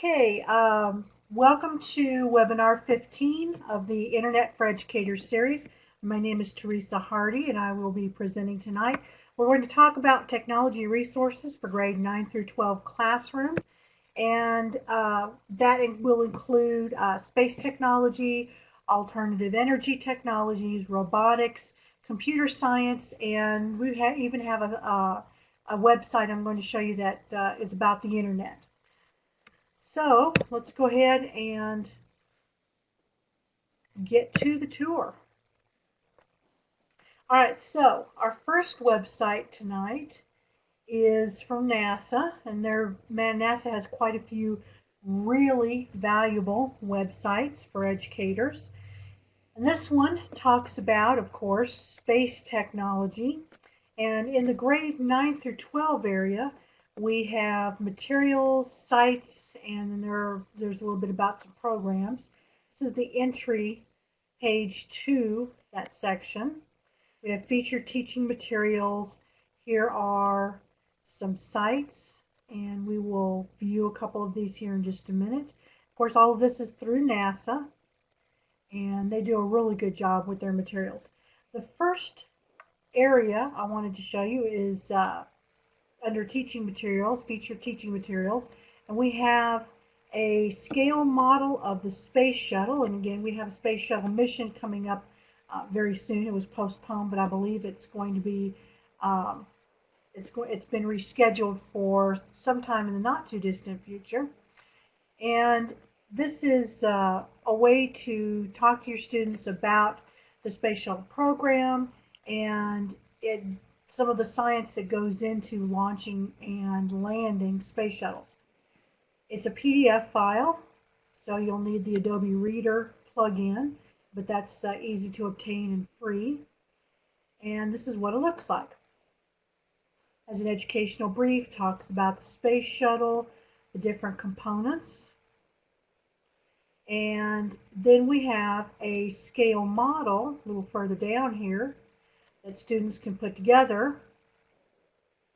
Okay, welcome to webinar 15 of the Internet for Educators series. My name is Teresa Hardy and I will be presenting tonight. We're going to talk about technology resources for grade 9 through 12 classroom, and that will include space technology, alternative energy technologies, robotics, computer science, and we even have a website I'm going to show you that is about the Internet. So let's go ahead and get to the tour. All right, so our first website tonight is from NASA, and NASA has quite a few really valuable websites for educators. And this one talks about, of course, space technology. And in the grade 9 through 12 area, we have materials, sites, and then there's a little bit about some programs. This is the entry page to that section. We have featured teaching materials. Here are some sites, and we will view a couple of these here in just a minute. Of course, all of this is through NASA, and they do a really good job with their materials. The first area I wanted to show you is under teaching materials, featured teaching materials, and we have a scale model of the space shuttle. And again, we have a space shuttle mission coming up very soon. It was postponed, but I believe it's going to be it's been rescheduled for sometime in the not too distant future. And this is a way to talk to your students about the space shuttle program and some of the science that goes into launching and landing space shuttles. It's a PDF file, so you'll need the Adobe Reader plugin, but that's easy to obtain and free. And this is what it looks like. As an educational brief, talks about the space shuttle, the different components. And then we have a scale model a little further down here that students can put together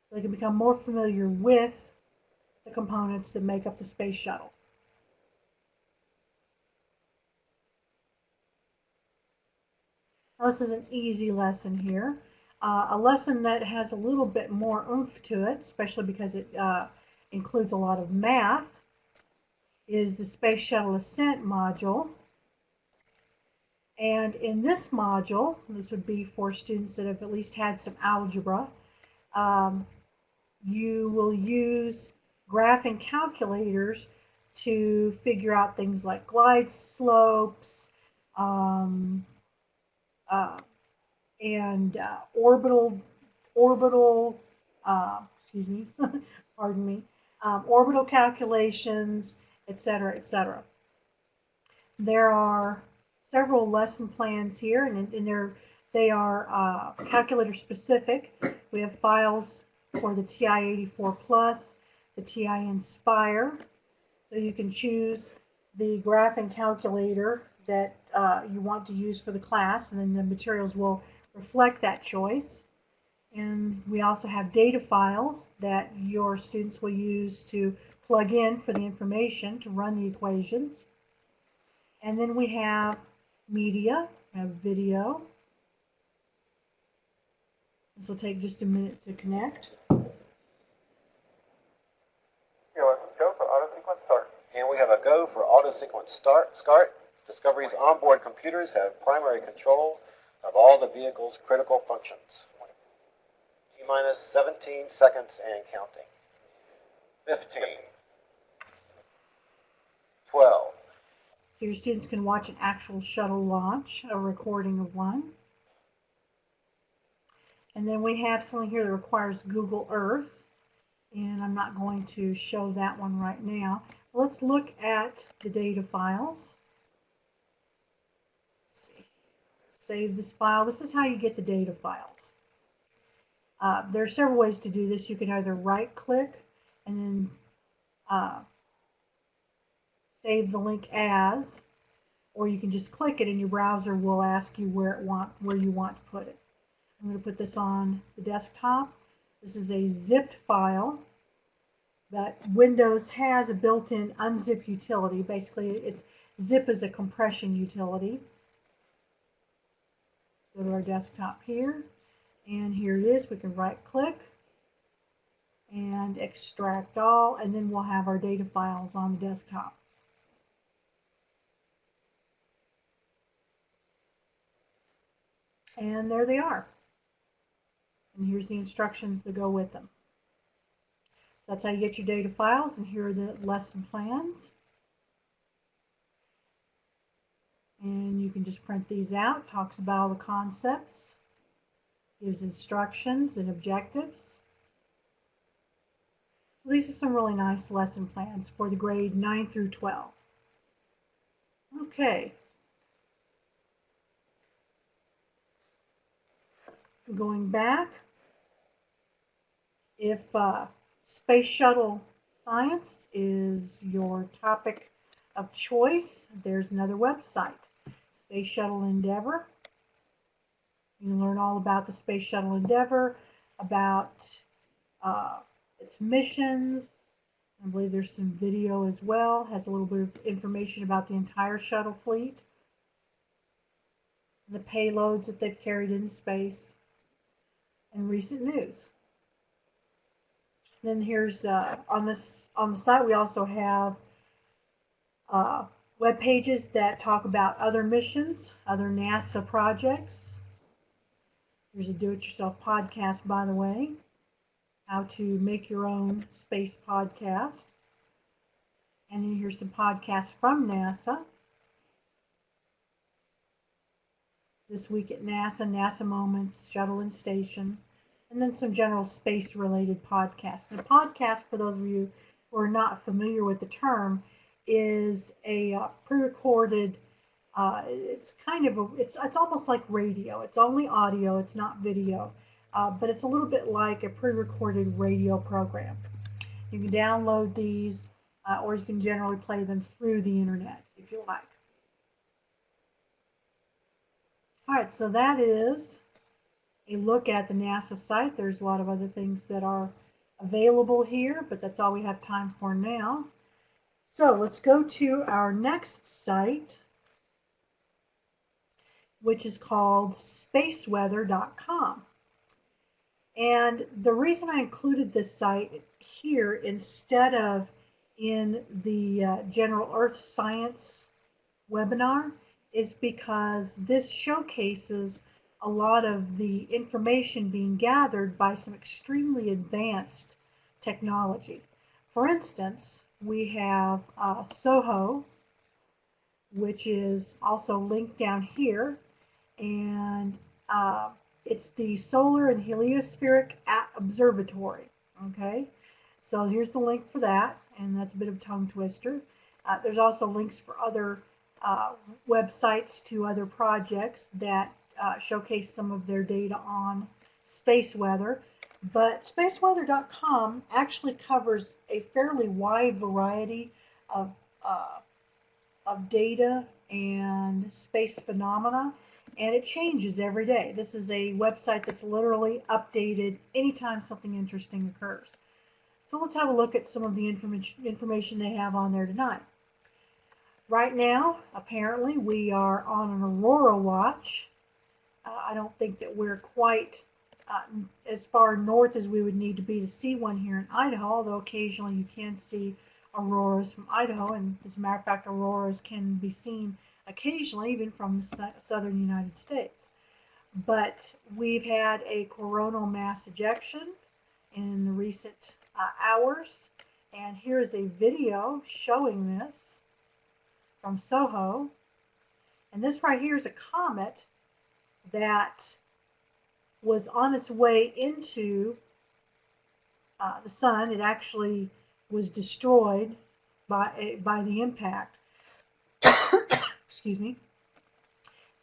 so they can become more familiar with the components that make up the space shuttle. Now, this is an easy lesson here. A lesson that has a little bit more oomph to it, especially because it includes a lot of math, is the Space Shuttle Ascent module. And in this module, this would be for students that have at least had some algebra, you will use graphing calculators to figure out things like glide slopes and orbital excuse me, pardon me, orbital calculations, etc., etc. There are several lesson plans here, and they are calculator specific. We have files for the TI-84 Plus, the TI Nspire, so you can choose the graphing calculator that you want to use for the class, and then the materials will reflect that choice. And we also have data files that your students will use to plug in for the information to run the equations. And then we have media, we have video. This will take just a minute to connect. Here, let's go for auto sequence start. And we have a go for auto sequence start. Discovery's onboard computers have primary control of all the vehicle's critical functions. T-minus 17 seconds and counting. 15. 12. So your students can watch an actual shuttle launch, a recording of one. And then we have something here that requires Google Earth, and I'm not going to show that one right now. Let's look at the data files. Let's see. Save this file. This is how you get the data files. There are several ways to do this. You can either right-click and then save the link as, or you can just click it and your browser will ask you where you want to put it. I'm going to put this on the desktop. This is a zipped file, But Windows has a built-in unzip utility. Basically, it's zip is a compression utility. Go to our desktop here, and here it is. We can right-click and extract all, and then we'll have our data files on the desktop. And there they are. And here's the instructions that go with them. So that's how you get your data files, and here are the lesson plans. And you can just print these out. Talks about all the concepts, gives instructions and objectives. So these are some really nice lesson plans for the grade 9 through 12. Okay. Going back, if Space Shuttle Science is your topic of choice, there's another website, Space Shuttle Endeavour. You can learn all about the Space Shuttle Endeavour, about its missions. I believe there's some video as well. Has a little bit of information about the entire shuttle fleet, the payloads that they've carried into space, and recent news. Then here's on the site we also have web pages that talk about other missions, other NASA projects. Here's a do-it-yourself podcast, by the way, how to make your own space podcast. And then here's some podcasts from NASA. This Week at NASA, NASA Moments, Shuttle and Station, and then some general space-related podcasts. And a podcast, for those of you who are not familiar with the term, is a pre-recorded. It's kind of it's almost like radio. It's only audio. It's not video, but it's a little bit like a pre-recorded radio program. You can download these, or you can generally play them through the internet if you like. All right, so that is a look at the NASA site. There's a lot of other things that are available here, but that's all we have time for now. So let's go to our next site, which is called spaceweather.com. And the reason I included this site here instead of in the General Earth Science webinar is because this showcases a lot of the information being gathered by some extremely advanced technology. For instance, we have SOHO, which is also linked down here, and it's the Solar and Heliospheric Observatory. Okay, so here's the link for that, and that's a bit of a tongue twister. There's also links for other websites to other projects that showcase some of their data on space weather. But spaceweather.com actually covers a fairly wide variety of data and space phenomena, and it changes every day. This is a website that's literally updated anytime something interesting occurs. So let's have a look at some of the information they have on there tonight. Right now, apparently, we are on an aurora watch. I don't think that we're quite as far north as we would need to be to see one here in Idaho, although occasionally you can see auroras from Idaho, and as a matter of fact, auroras can be seen occasionally even from the southern United States. But we've had a coronal mass ejection in the recent hours, and here's a video showing this from SOHO. And this right here is a comet that was on its way into the sun. It actually was destroyed by the impact. Excuse me.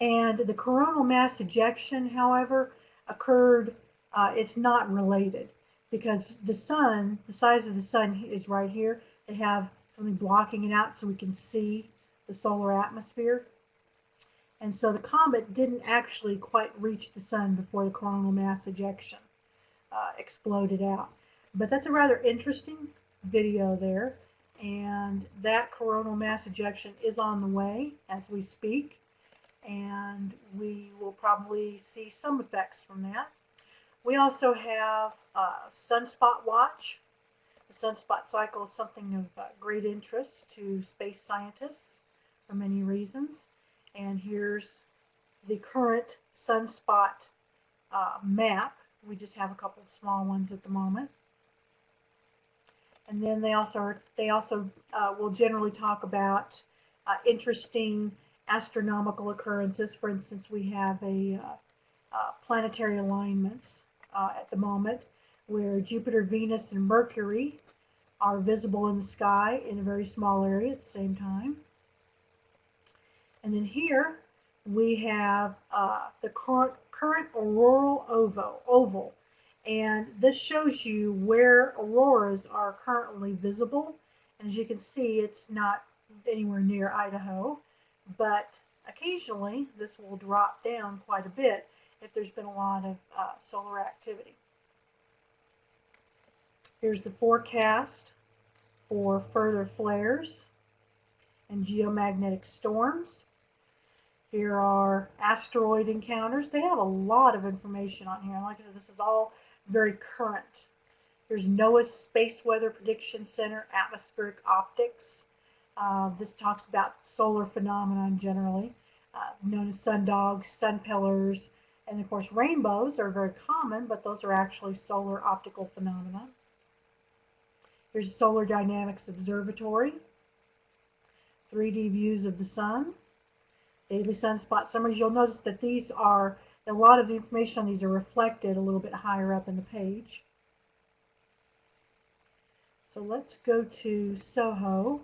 And the coronal mass ejection, however, occurred, it's not related, because the sun, the size of the sun is right here. They have something blocking it out so we can see the solar atmosphere. And so the comet didn't actually quite reach the sun before the coronal mass ejection exploded out. But that's a rather interesting video there. And that coronal mass ejection is on the way as we speak. And we will probably see some effects from that. We also have sunspot watch. The sunspot cycle is something of great interest to space scientists for many reasons. And here's the current sunspot map. We just have a couple of small ones at the moment. And then they also will generally talk about interesting astronomical occurrences. For instance, we have a planetary alignments at the moment where Jupiter, Venus, and Mercury are visible in the sky in a very small area at the same time. And then here we have the current auroral oval. And this shows you where auroras are currently visible. And as you can see, it's not anywhere near Idaho, but occasionally this will drop down quite a bit if there's been a lot of solar activity. Here's the forecast for further flares and geomagnetic storms. Here are asteroid encounters. They have a lot of information on here. Like I said, this is all very current. Here's NOAA's Space Weather Prediction Center atmospheric optics. This talks about solar phenomenon generally, known as sundogs, sun pillars, and of course rainbows are very common, but those are actually solar optical phenomena. Here's a Solar Dynamics Observatory, 3D views of the sun, daily sunspot summaries. You'll notice that these are, a lot of the information on these are reflected a little bit higher up in the page. So let's go to SOHO.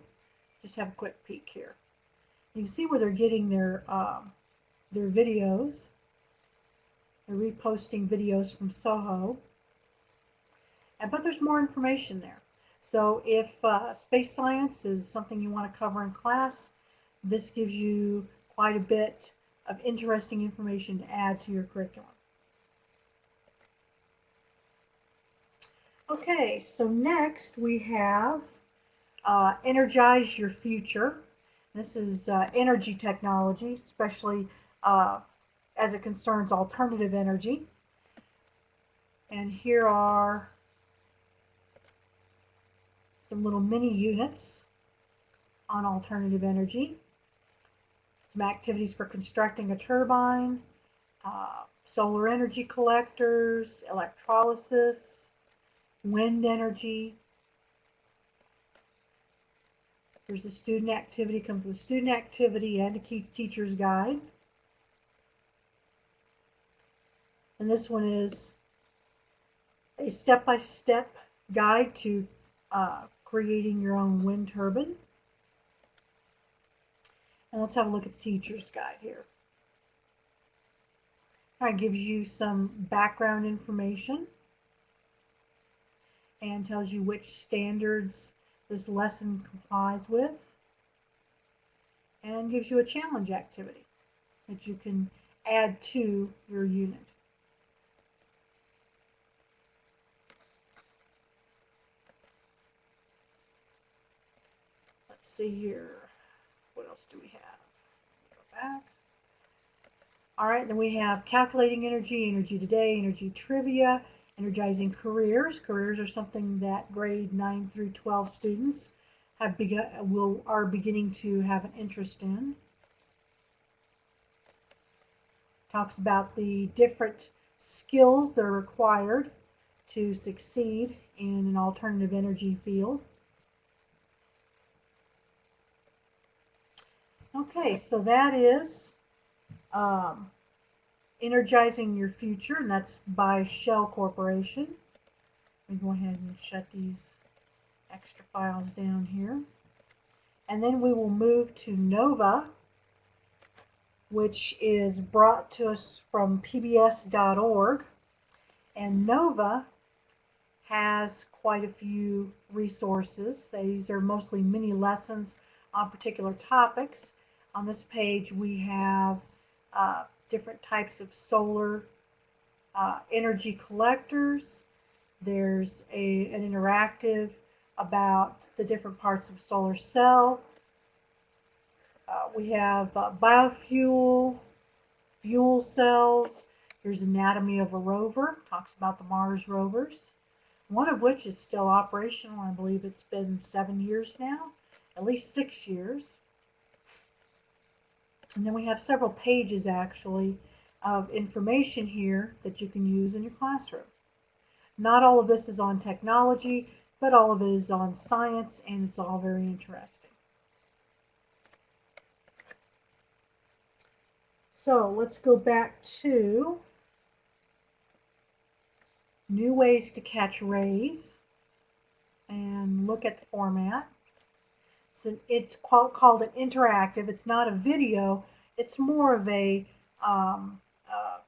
Just have a quick peek here. You can see where they're getting their videos. They're reposting videos from SOHO. But there's more information there. So if space science is something you want to cover in class, this gives you quite a bit of interesting information to add to your curriculum. Okay, so next we have Energize Your Future. This is energy technology, especially as it concerns alternative energy. And here are some little mini units on alternative energy. Some activities for constructing a turbine, solar energy collectors, electrolysis, wind energy. Here's the student activity, comes with a student activity and a teacher's guide. And this one is a step-by-step guide to creating your own wind turbine. And let's have a look at the teacher's guide here. It gives you some background information and tells you which standards this lesson complies with, and gives you a challenge activity that you can add to your unit. Let's see here. What else do we have? Go back. All right, then we have calculating energy, energy today, energy trivia, energizing careers. Careers are something that grade 9 through 12 students are beginning to have an interest in. Talks about the different skills that are required to succeed in an alternative energy field. Okay, so that is Energizing Your Future, and that's by Shell Corporation. Let me go ahead and shut these extra files down here. And then we will move to NOVA, which is brought to us from pbs.org. And NOVA has quite a few resources. These are mostly mini lessons on particular topics. On this page we have different types of solar energy collectors. There's an interactive about the different parts of solar cell. We have biofuel, fuel cells. Here's anatomy of a rover, talks about the Mars rovers, one of which is still operational. I believe it's been 7 years now, at least 6 years. And then we have several pages actually of information here that you can use in your classroom. Not all of this is on technology, but all of it is on science, and it's all very interesting. So let's go back to new ways to catch rays and look at the format. It's called an interactive. It's not a video. It's more of a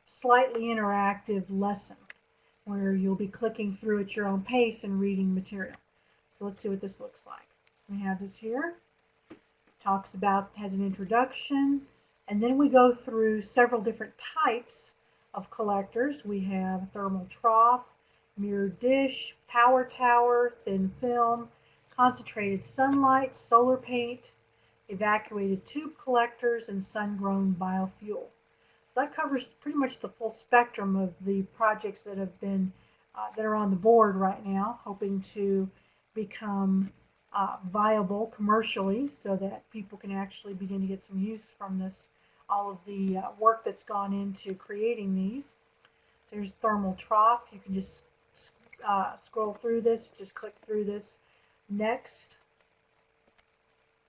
slightly interactive lesson where you'll be clicking through at your own pace and reading material. So let's see what this looks like. We have this here. Talks about, has an introduction, and then we go through several different types of collectors. We have thermal trough, mirror dish, power tower, thin film, concentrated sunlight, solar paint, evacuated tube collectors, and sun-grown biofuel. So that covers pretty much the full spectrum of the projects that have been that are on the board right now, hoping to become viable commercially so that people can actually begin to get some use from this, all of the work that's gone into creating these. So here's thermal trough. You can just scroll through this, just click through this next,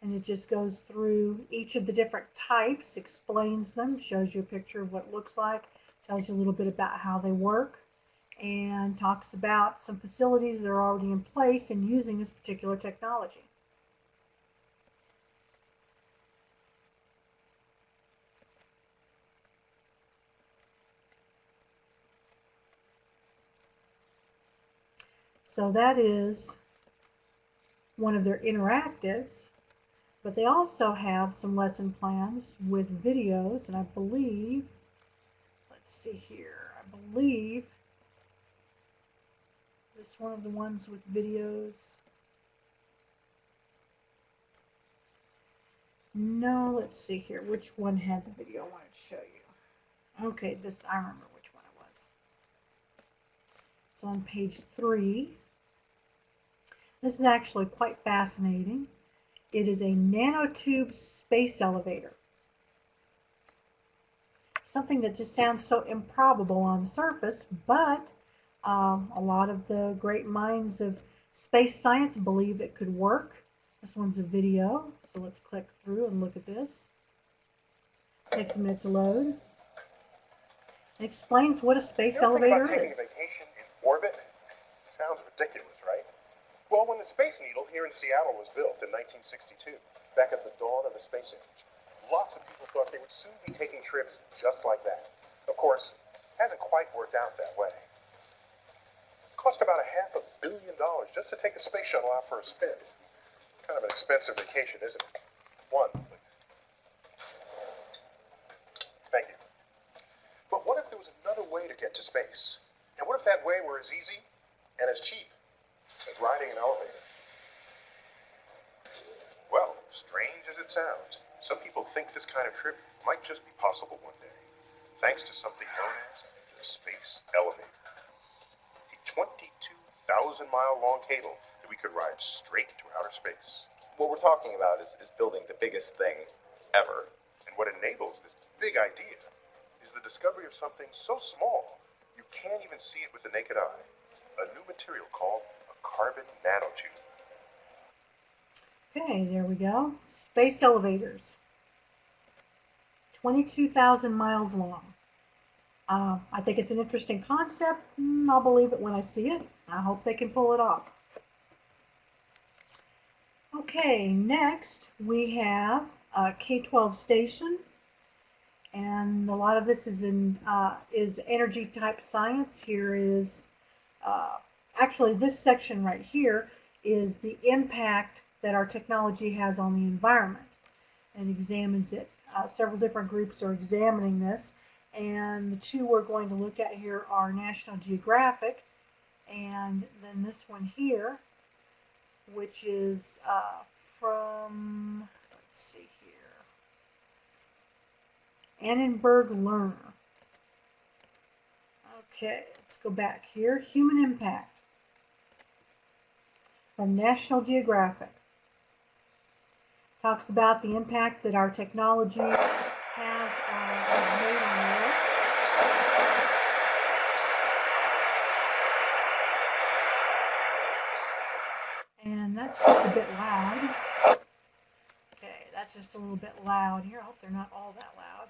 and it just goes through each of the different types, explains them, shows you a picture of what it looks like, tells you a little bit about how they work, and talks about some facilities that are already in place and using this particular technology. So that is one of their interactives, but they also have some lesson plans with videos, and I believe, let's see here, I believe this one of the ones with videos. No, let's see here, which one had the video I wanted to show you. Okay, this, I remember which one it was. It's on page 3. This is actually quite fascinating. It is a nanotube space elevator. Something that just sounds so improbable on the surface, but a lot of the great minds of space science believe it could work. This one's a video, so let's click through and look at this. Takes a minute to load. It explains what a space elevator taking is. a vacation in orbit? Sounds ridiculous, right? Well, when the Space Needle here in Seattle was built in 1962, back at the dawn of the space age, lots of people thought they would soon be taking trips just like that. Of course, it hasn't quite worked out that way. It cost about $500 million just to take the space shuttle out for a spin. Kind of an expensive vacation, isn't it? One, please. Thank you. But what if there was another way to get to space? And what if that way were as easy and as cheap as riding an elevator? Well, strange as it sounds, some people think this kind of trip might just be possible one day, thanks to something known as the space elevator. A 22,000-mile-long cable that we could ride straight to outer space. What we're talking about is building the biggest thing ever. And what enables this big idea is the discovery of something so small you can't even see it with the naked eye. A new material called a carbon nanotube. Okay, there we go. Space elevators. 22,000 miles long. I think it's an interesting concept. I'll believe it when I see it. I hope they can pull it off. Okay, next we have a K-12 station, and a lot of this is in is energy type science. Here is actually this section right here is the impact that our technology has on the environment, and examines it. Several different groups are examining this, and the two we're going to look at here are National Geographic, and then this one here which is from, let's see here, Annenberg Lerner. Okay, let's go back here. Human Impact from National Geographic. Talks about the impact that our technology has made on the Earth. And that's just a bit loud. Okay, that's just a little bit loud here. I hope they're not all that loud.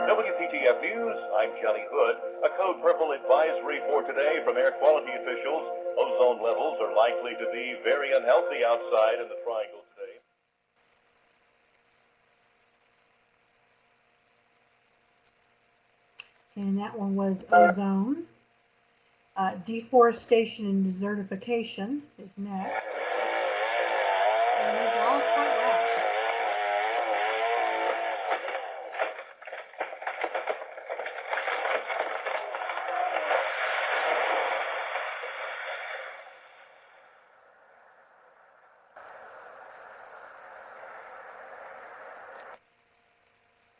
WPTF News, I'm Johnny Hood. A code purple advisory for today from air quality officials. Ozone levels are likely to be very unhealthy outside in the Triangle today. And that one was ozone. Deforestation and desertification is next. And those are all quite loud.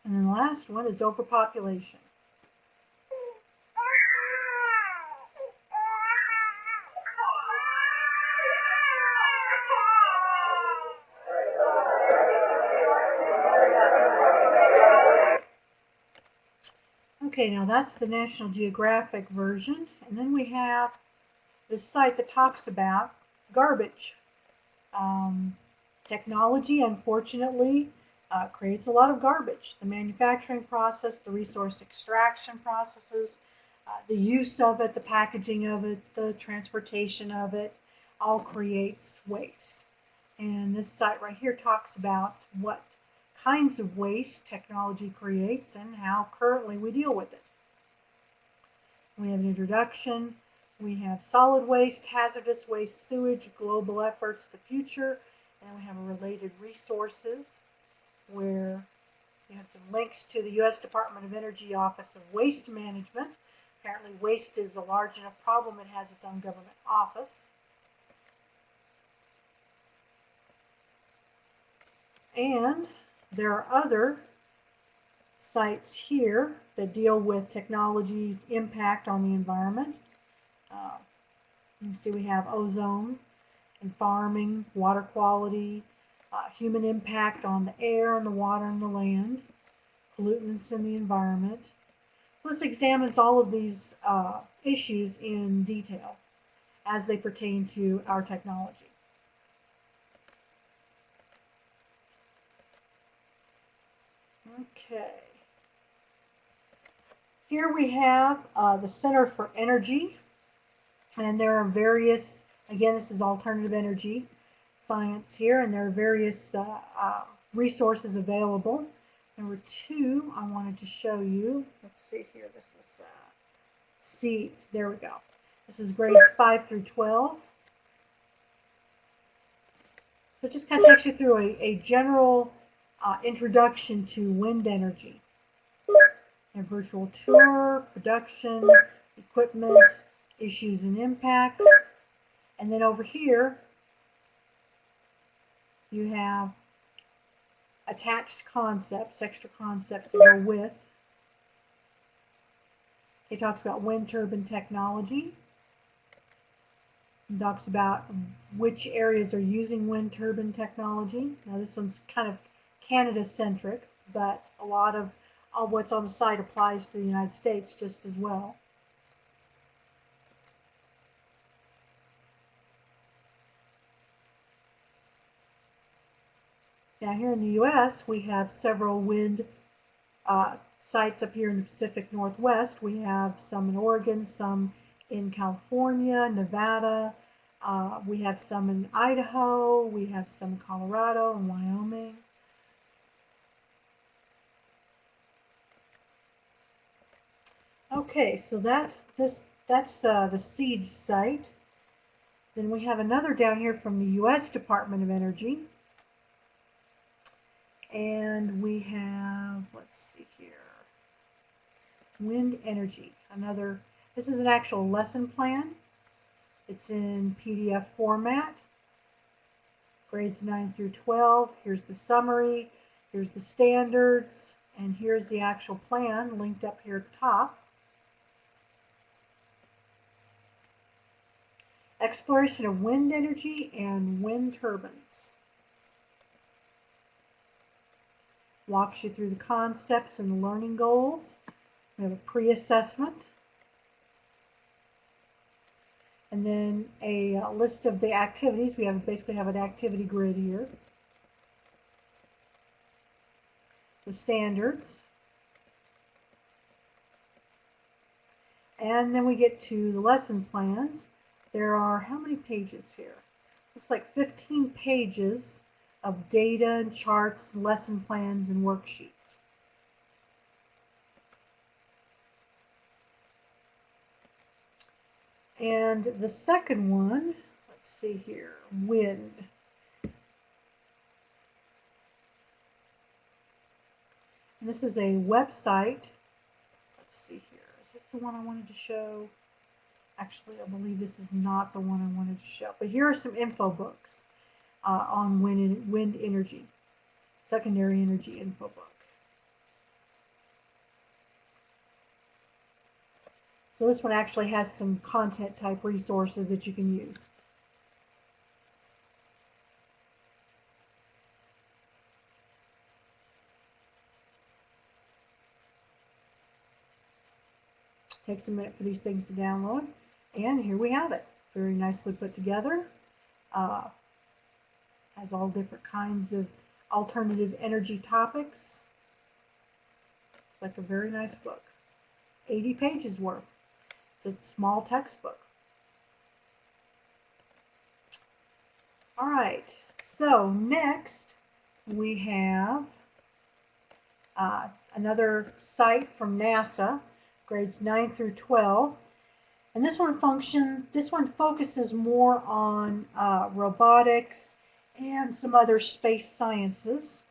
And then the last one is overpopulation. Okay, now that's the National Geographic version. And then we have this site that talks about garbage. Technology, unfortunately, creates a lot of garbage. The manufacturing process, the resource extraction processes, the use of it, the packaging of it, the transportation of it, all creates waste. And this site right here talks about what kinds of waste technology creates and how currently we deal with it. We have an introduction. We have solid waste, hazardous waste, sewage, global efforts, the future, and we have a related resources where you have some links to the U.S. Department of Energy Office of Waste Management. Apparently waste is a large enough problem it has its own government office. And there are other sites here that deal with technology's impact on the environment. You can see we have ozone and farming, water quality, human impact on the air and the water and the land, pollutants in the environment. So let's examine all of these issues in detail as they pertain to our technology. Okay. Here we have the Center for Energy, and there are various, again, this is alternative energy science here, and there are various resources available. Number 2, I wanted to show you, let's see here, this is seeds, there we go. This is grades 5 through 12. So it just kind of takes you through a general introduction to wind energy. A virtual tour, production, equipment, issues and impacts. And then over here, you have attached concepts, extra concepts that go with. It talks about wind turbine technology. It talks about which areas are using wind turbine technology. Now this one's kind of Canada-centric, but a lot of what's on the site applies to the United States just as well. Now here in the U.S., we have several wind sites up here in the Pacific Northwest. We have some in Oregon, some in California, Nevada. We have some in Idaho. We have some in Colorado and Wyoming. Okay, so that's the SEED site. Then we have another down here from the U.S. Department of Energy. And we have, let's see here, wind energy. This is an actual lesson plan It's in PDF format. Grades 9 through 12. Here's the summary. Here's the standards. And here's the actual plan linked up here at the top. Exploration of wind energy and wind turbines. Walks you through the concepts and the learning goals. We have a pre-assessment. And then a list of the activities. We basically have an activity grid here. The standards. And then we get to the lesson plans. There are how many pages here? Looks like 15 pages of data and charts, lesson plans, and worksheets. And the second one, let's see here, wind. And this is a website. Let's see here. Is this the one I wanted to show? Actually, I believe this is not the one I wanted to show. But here are some info books on wind energy, secondary energy info book. So this one actually has some content type resources that you can use. Takes a minute for these things to download. And here we have it. Very nicely put together. Has all different kinds of alternative energy topics. It's like a very nice book. 80 pages worth. It's a small textbook. All right, so next we have another site from NASA, grades 9 through 12. And this one focuses more on robotics and some other space sciences.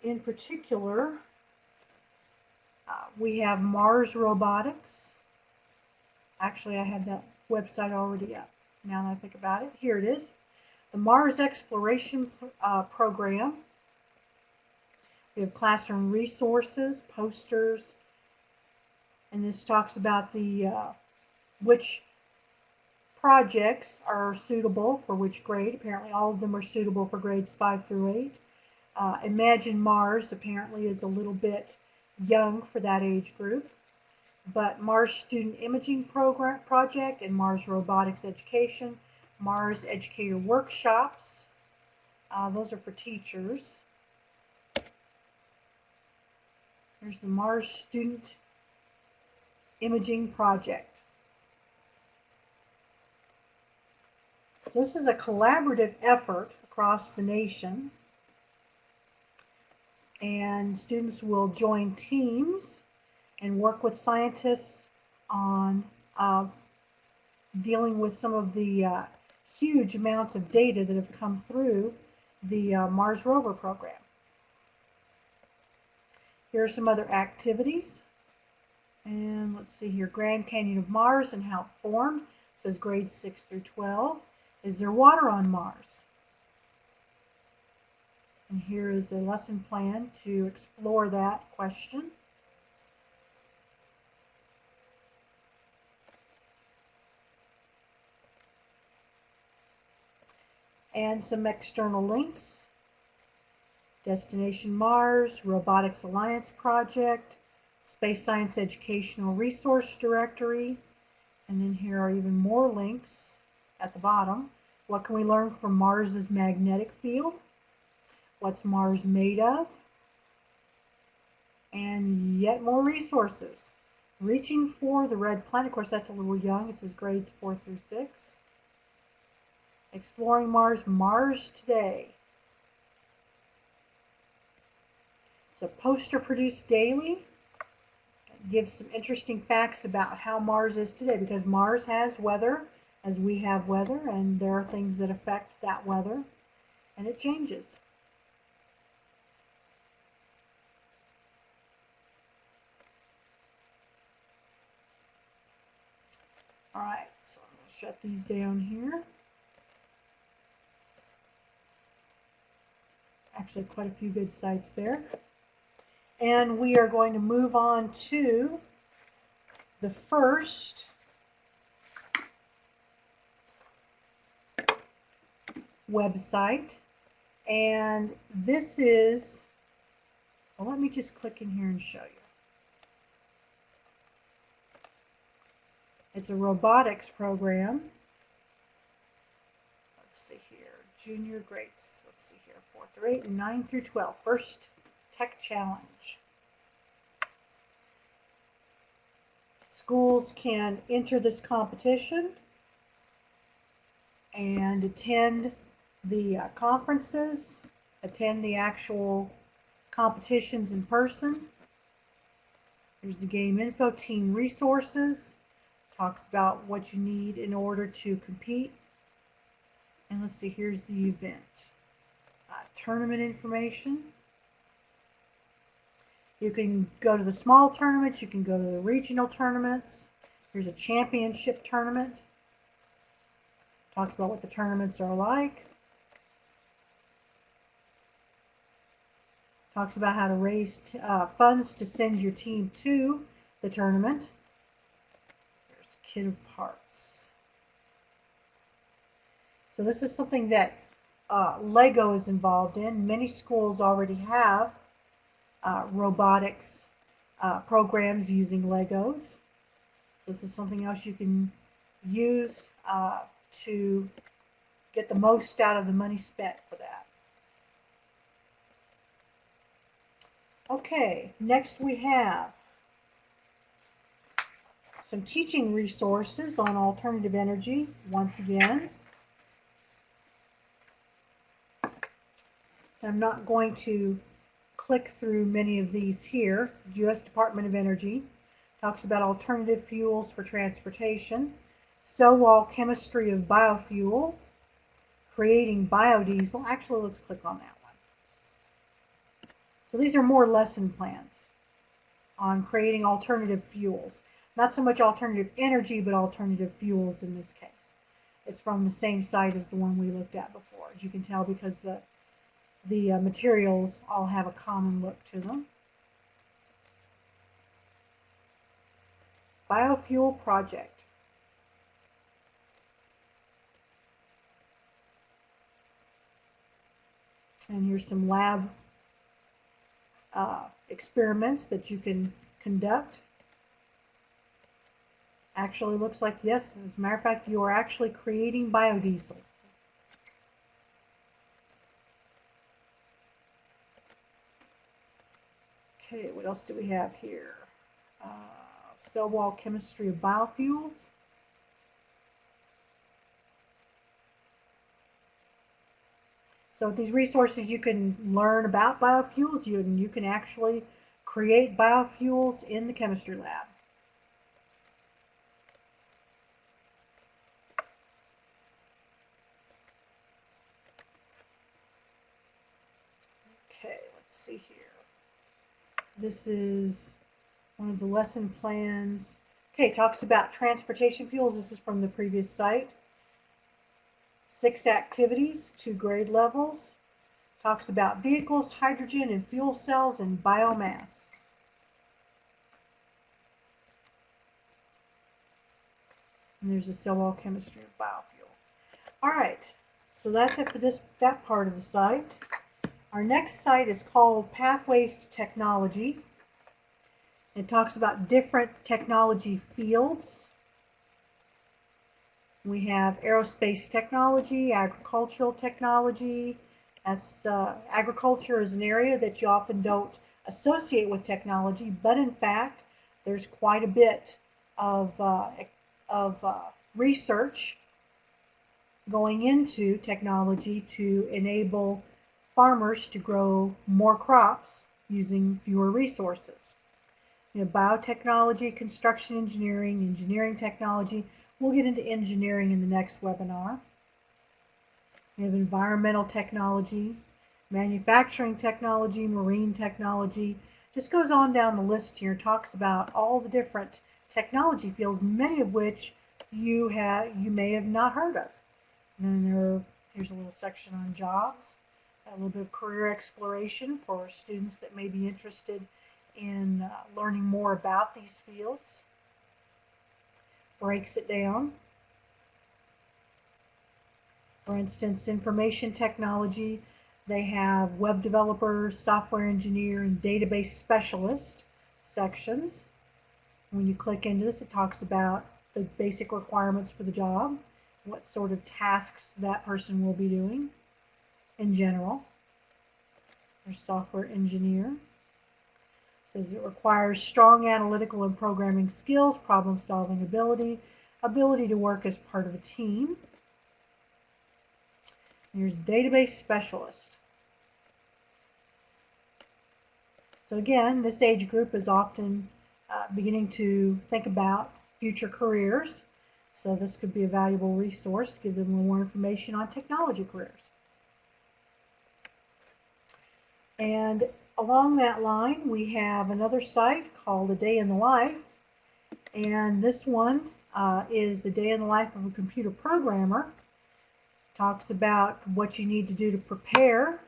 In particular, we have Mars Robotics. Actually, I have that website already up. Now that I think about it, here it is. The Mars Exploration Program. We have classroom resources, posters, and this talks about the which projects are suitable for which grade. Apparently all of them are suitable for grades 5 through 8. Imagine Mars apparently is a little bit young for that age group. But Mars Student Imaging Program Project and Mars Robotics Education, Mars Educator Workshops, those are for teachers. Here's the Mars Student Imaging Project. So this is a collaborative effort across the nation, and students will join teams and work with scientists on dealing with some of the huge amounts of data that have come through the Mars rover program. Here are some other activities. And let's see here, Grand Canyon of Mars and how it formed. It says grades 6 through 12. Is there water on Mars? And here is a lesson plan to explore that question. And some external links. Destination Mars, Robotics Alliance Project, Space Science Educational Resource Directory, and then here are even more links at the bottom. What can we learn from Mars's magnetic field? What's Mars made of? And yet more resources. Reaching for the Red Planet, of course that's a little young, it says grades 4 through 6. Exploring Mars, Mars Today. It's a poster produced daily. It gives some interesting facts about how Mars is today, because Mars has weather as we have weather, and there are things that affect that weather, and it changes. All right, so I'm going to shut these down here. Actually, quite a few good sites there. And we are going to move on to the first website. And this is, well, let me just click in here and show you. It's a robotics program. Let's see here, junior grades. Let's see here, 4 through 8 and 9 through 12. First Tech Challenge. Schools can enter this competition and attend the conferences, attend the actual competitions in person. Here's the game info, team resources. Talks about what you need in order to compete. And let's see, here's the event. Tournament information. You can go to the small tournaments, you can go to the regional tournaments. Here's a championship tournament. Talks about what the tournaments are like. Talks about how to raise funds to send your team to the tournament. There's a kit of parts. So this is something that Lego is involved in. Many schools already have robotics programs using Legos. This is something else you can use to get the most out of the money spent for that. Okay, next we have some teaching resources on alternative energy, once again. I'm not going to click through many of these here. The U.S. Department of Energy talks about alternative fuels for transportation, cell wall chemistry of biofuel, creating biodiesel. Actually, let's click on that one. So these are more lesson plans on creating alternative fuels. Not so much alternative energy, but alternative fuels in this case. It's from the same site as the one we looked at before, as you can tell, because the materials all have a common look to them. Biofuel project. And here's some lab experiments that you can conduct. Actually looks like, yes, as a matter of fact, you are actually creating biodiesel. Okay, what else do we have here? Cell wall chemistry of biofuels. So with these resources, you can learn about biofuels. You can actually create biofuels in the chemistry lab. Okay, let's see here. This is one of the lesson plans. Okay, it talks about transportation fuels. This is from the previous site. 6 activities, 2 grade levels. Talks about vehicles, hydrogen and fuel cells, and biomass. And there's the cell wall chemistry of biofuel. All right, so that's it for that part of the site. Our next site is called Pathways to Technology. It talks about different technology fields. We have aerospace technology, agricultural technology. Agriculture is an area that you often don't associate with technology, but in fact, there's quite a bit of research going into technology to enable farmers to grow more crops using fewer resources. You have biotechnology, construction engineering, engineering technology. We'll get into engineering in the next webinar. We have environmental technology, manufacturing technology, marine technology. Just goes on down the list here, talks about all the different technology fields, many of which you may have not heard of. And then here's a little section on jobs, a little bit of career exploration for students that may be interested in learning more about these fields. Breaks it down. For instance, information technology, they have web developer, software engineer, and database specialist sections. When you click into this, it talks about the basic requirements for the job, what sort of tasks that person will be doing in general. There's software engineer. It says it requires strong analytical and programming skills, problem-solving ability, ability to work as part of a team. Here's database specialist. So again, this age group is often beginning to think about future careers. So this could be a valuable resource, give them a little more information on technology careers. And along that line, we have another site called A Day in the Life. And this one is A Day in the Life of a Computer Programmer. Talks about what you need to do to prepare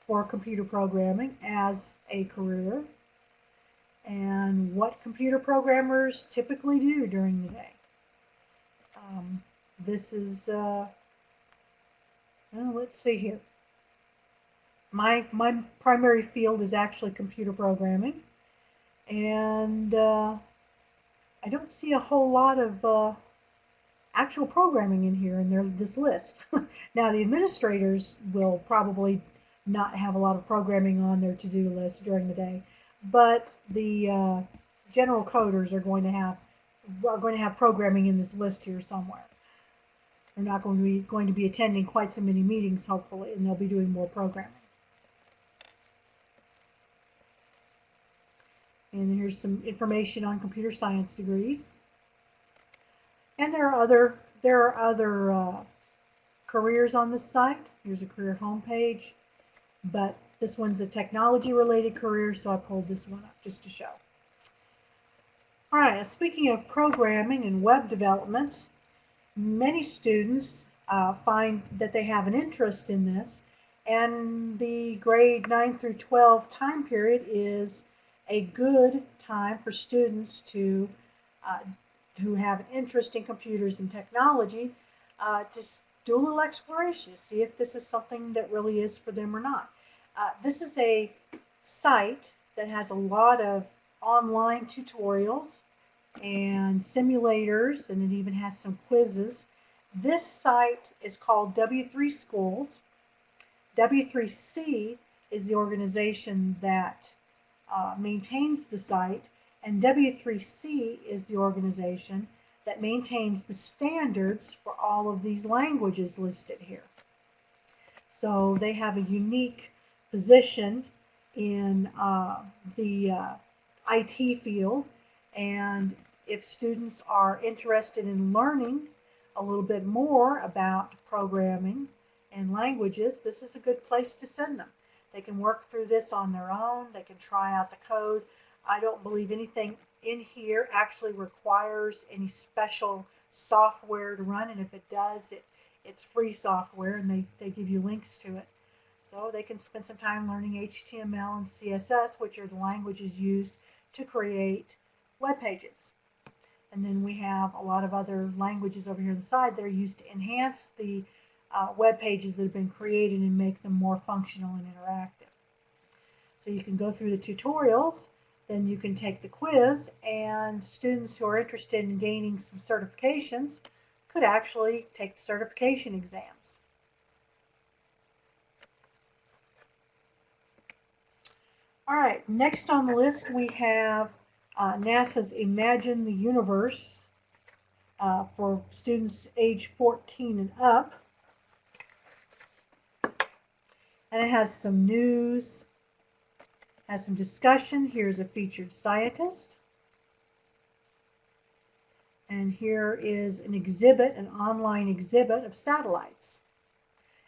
for computer programming as a career and what computer programmers typically do during the day. This is, well, let's see here. My primary field is actually computer programming, and I don't see a whole lot of actual programming in here in this list. Now, the administrators will probably not have a lot of programming on their to-do list during the day, but the general coders are going to have programming in this list here somewhere. They're not going to be attending quite so many meetings, hopefully, and they'll be doing more programming. And here's some information on computer science degrees. And there are other careers on this site. Here's a career homepage, but this one's a technology-related career, so I pulled this one up just to show. All right, speaking of programming and web development, many students find that they have an interest in this, and the grade 9 through 12 time period is a good time for students who have an interest in computers and technology to do a little exploration, see if this is something that really is for them or not. This is a site that has a lot of online tutorials and simulators, and it even has some quizzes. This site is called W3 Schools. W3C is the organization that maintains the site, and W3C is the organization that maintains the standards for all of these languages listed here. So they have a unique position in the IT field, and if students are interested in learning a little bit more about programming and languages, this is a good place to send them. They can work through this on their own. They can try out the code. I don't believe anything in here actually requires any special software to run, and if it does, it's free software, and they give you links to it. So they can spend some time learning HTML and CSS, which are the languages used to create web pages. And then we have a lot of other languages over here on the side that are used to enhance the web pages that have been created and make them more functional and interactive. So you can go through the tutorials, then you can take the quiz, and students who are interested in gaining some certifications could actually take the certification exams. All right, next on the list we have NASA's Imagine the Universe for students age 14 and up. And it has some news, has some discussion. Here's a featured scientist. And here is an exhibit, an online exhibit of satellites.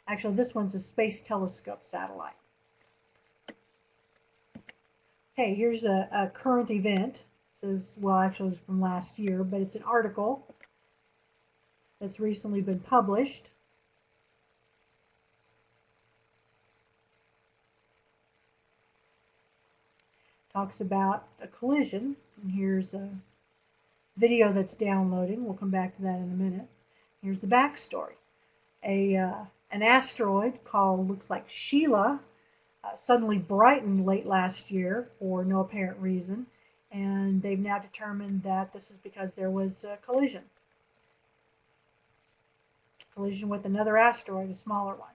Actually, this one's a Space Telescope satellite. Okay, here's a current event. It says, well, actually it's from last year, but it's an article that's recently been published. Talks about a collision, and here's a video that's downloading. We'll come back to that in a minute. Here's the backstory. An asteroid called, looks like Sheila, suddenly brightened late last year for no apparent reason, and they've now determined that this is because there was a collision with another asteroid, a smaller one.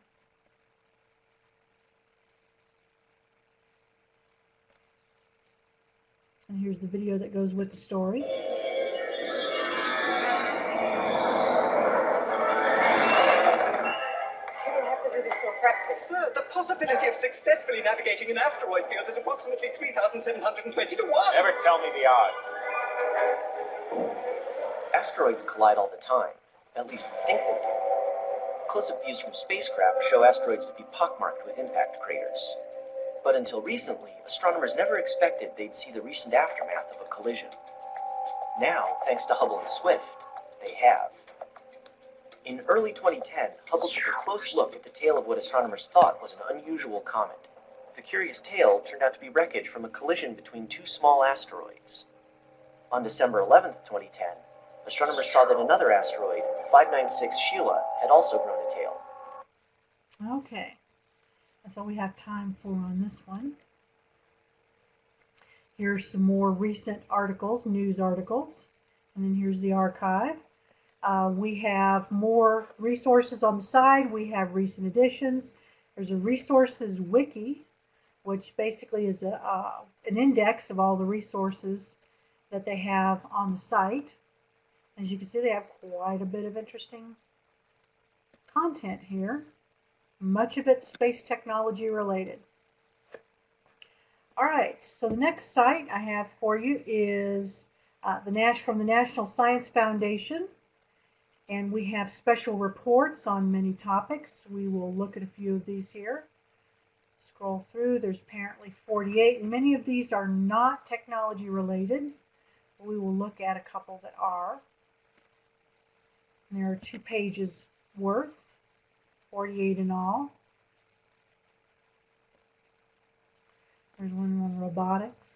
And here's the video that goes with the story. You don't have to do this so practically. Sir, the possibility of successfully navigating an asteroid field is approximately 3,720 to 1. Never tell me the odds. Asteroids collide all the time. At least we think they do. Close-up views from spacecraft show asteroids to be pockmarked with impact craters. But until recently, astronomers never expected they'd see the recent aftermath of a collision. Now, thanks to Hubble and Swift, they have. In early 2010, Hubble took a close look at the tail of what astronomers thought was an unusual comet. The curious tail turned out to be wreckage from a collision between two small asteroids. On December 11, 2010, astronomers saw that another asteroid, 596 Sheila, had also grown a tail. Okay, that's all we have time for on this one. Here's some more recent articles, news articles, and then here's the archive. We have more resources on the side. We have recent additions. There's a resources wiki, which basically is an index of all the resources that they have on the site. As you can see, they have quite a bit of interesting content here. Much of it space technology related. All right, so the next site I have for you is from the National Science Foundation. And we have special reports on many topics. We will look at a few of these here. Scroll through, there's apparently 48, and many of these are not technology related. We will look at a couple that are. And there are 2 pages worth, 48 in all. There's one on robotics,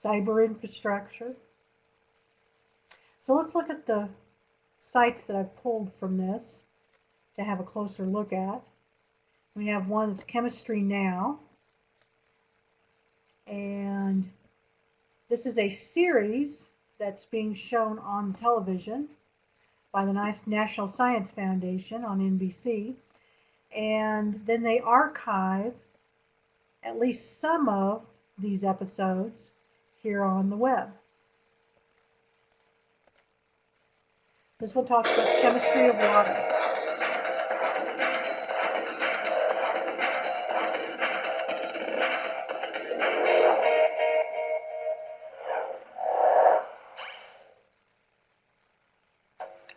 cyber infrastructure. So let's look at the sites that I've pulled from this to have a closer look at. We have one that's Chemistry Now. And this is a series that's being shown on television by the National Science Foundation on NBC. And then they archive at least some of these episodes here on the web. This one talks about the chemistry of water.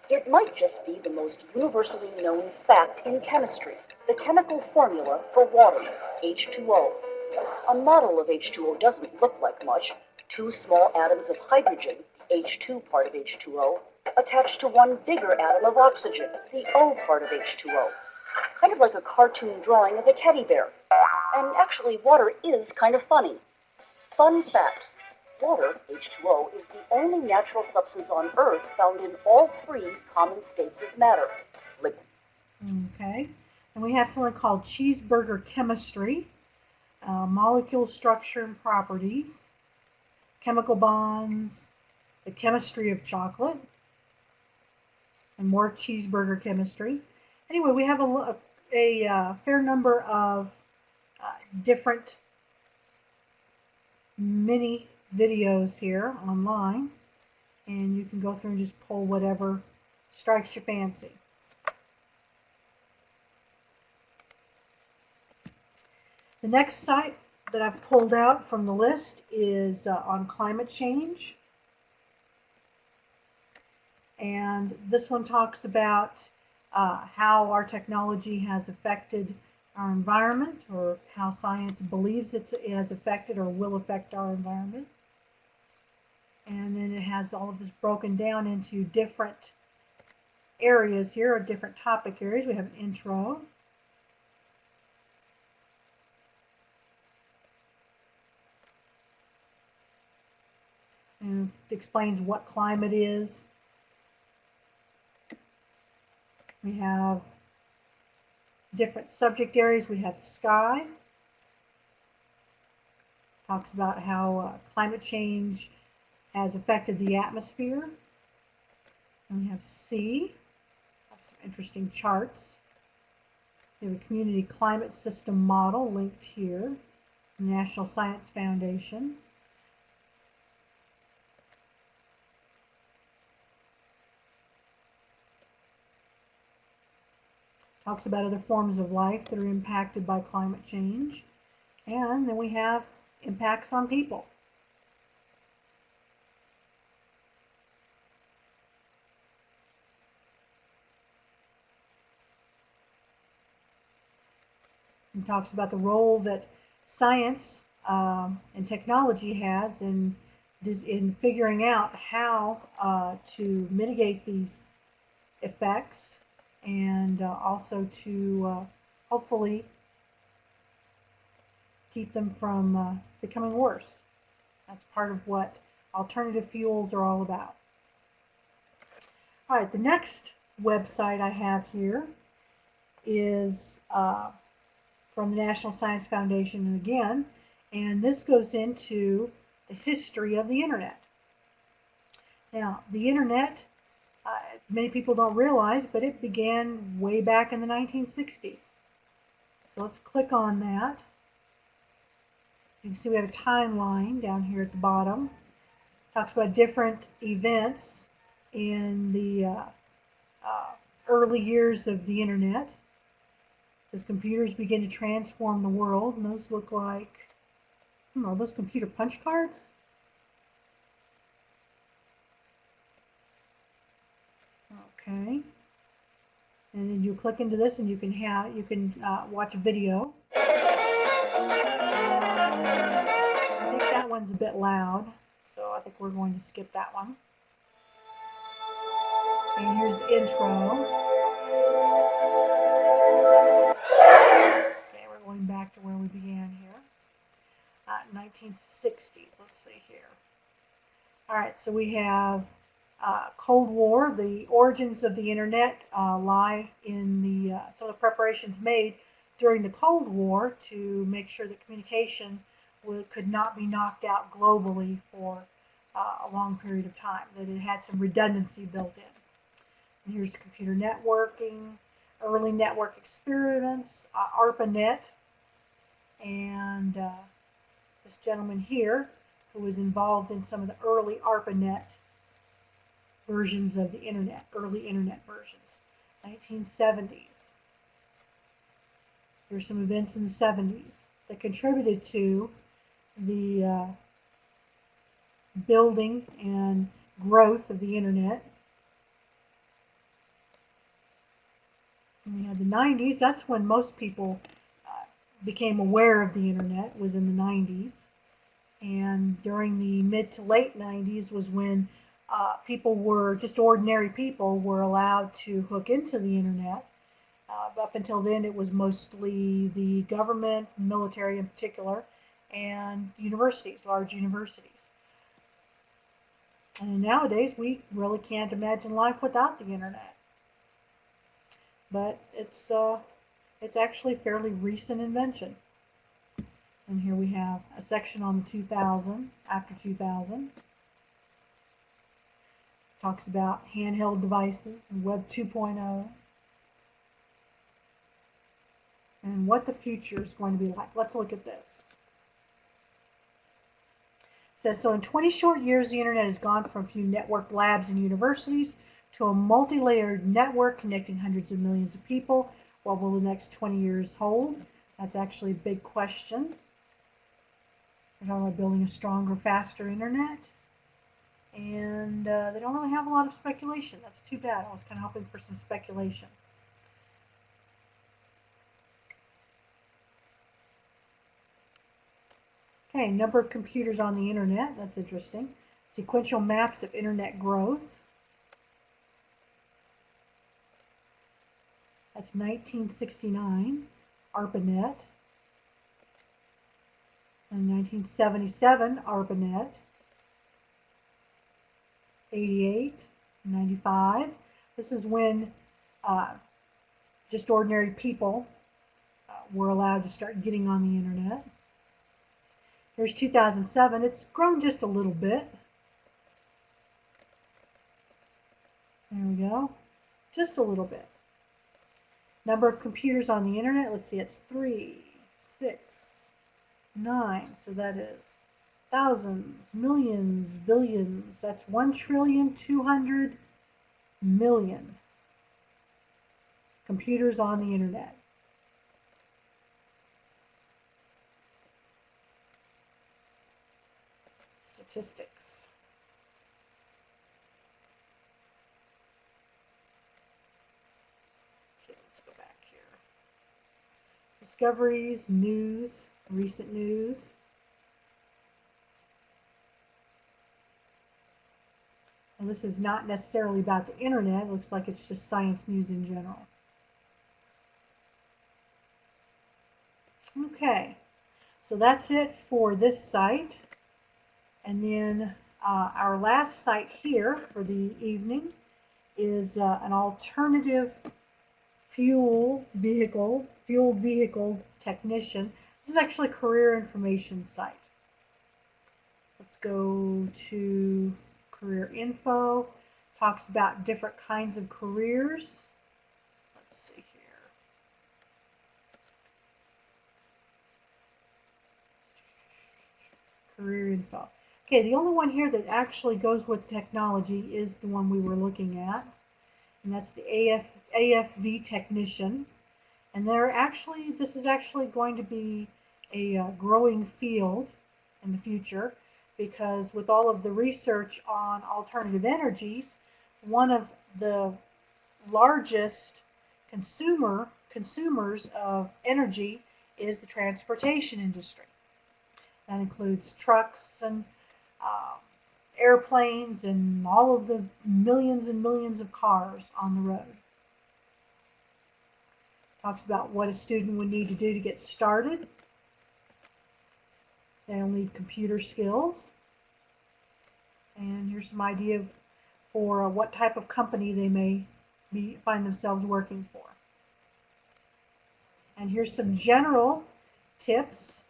It might just be the most universally known fact in chemistry, the chemical formula for water, H2O. A model of H2O doesn't look like much. 2 small atoms of hydrogen, H2 part of H2O, attached to one bigger atom of oxygen, the O part of H2O. Kind of like a cartoon drawing of a teddy bear. And actually, water is kind of funny. Fun facts. Water, H2O, is the only natural substance on Earth found in all 3 common states of matter. Liquid. Okay. And we have something called cheeseburger chemistry, molecule structure and properties, chemical bonds, the chemistry of chocolate, and more cheeseburger chemistry. Anyway, we have a fair number of different mini videos here online, and you can go through and just pull whatever strikes your fancy. The next site that I've pulled out from the list is on climate change. And this one talks about how our technology has affected our environment, or how science believes it has affected or will affect our environment. And then it has all of this broken down into different areas here, or different topic areas. We have an intro. And it explains what climate is. We have different subject areas. We have the sky. Talks about how climate change has affected the atmosphere. And we have sea. Have some interesting charts. We have a community climate system model linked here. National Science Foundation. Talks about other forms of life that are impacted by climate change. And then we have impacts on people. It talks about the role that science and technology has in figuring out how to mitigate these effects, and also to hopefully keep them from becoming worse. That's part of what alternative fuels are all about. All right, the next website I have here is from the National Science Foundation again, and this goes into the history of the Internet. Now, the Internet, many people don't realize, but it began way back in the 1960s. So let's click on that. You can see we have a timeline down here at the bottom. Talks about different events in the early years of the Internet. As computers begin to transform the world, and those look like, are those computer punch cards? Okay. And then you click into this, and you can watch a video. I think that one's a bit loud, so I think we're going to skip that one. And here's the intro. Okay, we're going back to where we began here. 1960s, let's see here. All right, so we have Cold War. The origins of the Internet lie in some of the preparations made during the Cold War to make sure that communication could not be knocked out globally for a long period of time, that it had some redundancy built in. And here's computer networking, early network experiments, ARPANET, and this gentleman here who was involved in some of the early ARPANET versions of the Internet, early Internet versions, 1970s. There's some events in the 70s that contributed to the building and growth of the Internet. And we had the 90s. That's when most people became aware of the Internet, was in the 90s. And during the mid to late 90s was when just ordinary people were allowed to hook into the Internet. Up until then, it was mostly the government, military in particular, and universities, large universities. And nowadays, we really can't imagine life without the Internet. But it's actually a fairly recent invention. And here we have a section on the 2000, after 2000. Talks about handheld devices and Web 2.0. And what the future is going to be like. Let's look at this. It says, so in 20 short years, the Internet has gone from a few networked labs and universities to a multi-layered network connecting hundreds of millions of people. What will the next 20 years hold? That's actually a big question. They're talking about building a stronger, faster Internet. And they don't really have a lot of speculation. That's too bad. I was kind of hoping for some speculation. Okay, number of computers on the Internet. That's interesting. Sequential maps of internet growth. That's 1969, ARPANET. And 1977, ARPANET. 88, 95. This is when just ordinary people were allowed to start getting on the internet. Here's 2007. It's grown just a little bit. There we go. Just a little bit. Number of computers on the internet. Let's see, it's 3, 6, 9. So that is thousands, millions, billions. That's 1,200,000,000,000 computers on the internet. Statistics. Okay, let's go back here. Discoveries, news, recent news. And this is not necessarily about the internet. It looks like it's just science news in general. Okay, so that's it for this site. And then our last site here for the evening is an alternative fuel vehicle technician. This is actually a career information site. Let's go to career info. Talks about different kinds of careers. Let's see here. Career info. Okay, the only one here that actually goes with technology is the one we were looking at, and that's the AFV technician. And this is actually going to be a growing field in the future, because with all of the research on alternative energies, one of the largest consumers of energy is the transportation industry. That includes trucks and airplanes and all of the millions and millions of cars on the road. Talks about what a student would need to do to get started. They'll need computer skills. And here's some idea for what type of company they may find themselves working for. And here's some general tips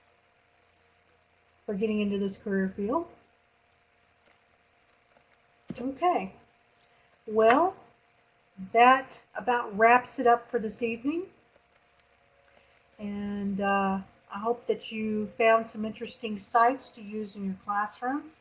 for getting into this career field. Okay, well, that about wraps it up for this evening. And I hope that you found some interesting sites to use in your classroom.